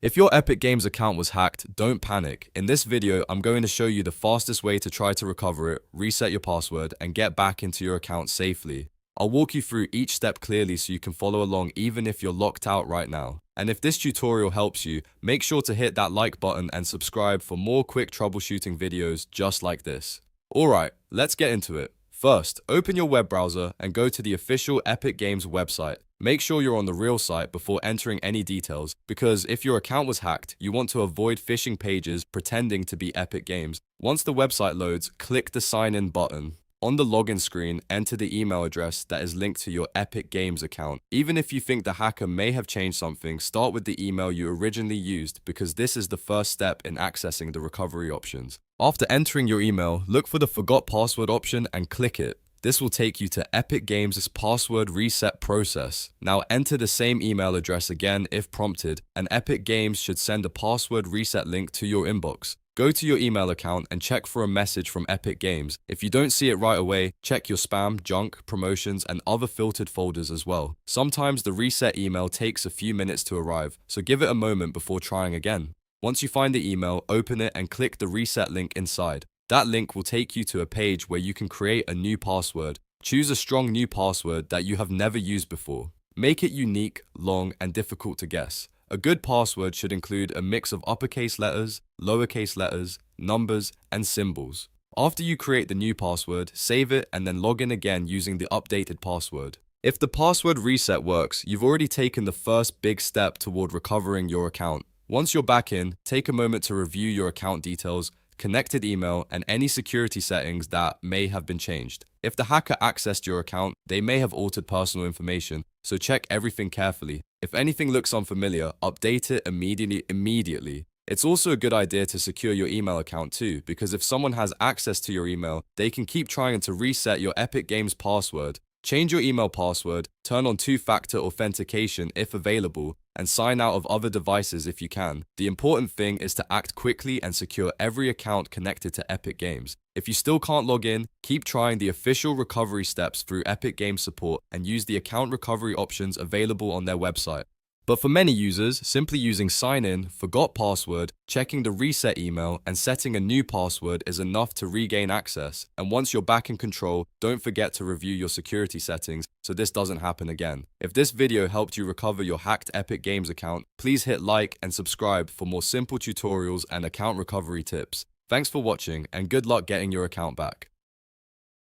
If your Epic Games account was hacked, don't panic. In this video, I'm going to show you the fastest way to try to recover it, reset your password, and get back into your account safely. I'll walk you through each step clearly so you can follow along even if you're locked out right now. And if this tutorial helps you, make sure to hit that like button and subscribe for more quick troubleshooting videos just like this. Alright, let's get into it. First, open your web browser and go to the official Epic Games website. Make sure you're on the real site before entering any details, because if your account was hacked, you want to avoid phishing pages pretending to be Epic Games. Once the website loads, click the sign in button. On the login screen, enter the email address that is linked to your Epic Games account. Even if you think the hacker may have changed something, start with the email you originally used because this is the first step in accessing the recovery options. After entering your email, look for the Forgot Password option and click it. This will take you to Epic Games' password reset process. Now enter the same email address again if prompted, and Epic Games should send a password reset link to your inbox. Go to your email account and check for a message from Epic Games. If you don't see it right away, check your spam, junk, promotions, and other filtered folders as well. Sometimes the reset email takes a few minutes to arrive, so give it a moment before trying again. Once you find the email, open it and click the reset link inside. That link will take you to a page where you can create a new password. Choose a strong new password that you have never used before. Make it unique, long, and difficult to guess. A good password should include a mix of uppercase letters, lowercase letters, numbers, and symbols. After you create the new password, save it and then log in again using the updated password. If the password reset works, you've already taken the first big step toward recovering your account. Once you're back in, take a moment to review your account details, connected email, and any security settings that may have been changed. If the hacker accessed your account, they may have altered personal information, so check everything carefully. If anything looks unfamiliar, update it immediately. It's also a good idea to secure your email account too, because if someone has access to your email, they can keep trying to reset your Epic Games password. Change your email password, turn on two-factor authentication if available, and sign out of other devices if you can. The important thing is to act quickly and secure every account connected to Epic Games. If you still can't log in, keep trying the official recovery steps through Epic Games support and use the account recovery options available on their website. But for many users, simply using sign in, forgot password, checking the reset email, and setting a new password is enough to regain access. And once you're back in control, don't forget to review your security settings so this doesn't happen again. If this video helped you recover your hacked Epic Games account, please hit like and subscribe for more simple tutorials and account recovery tips. Thanks for watching and good luck getting your account back.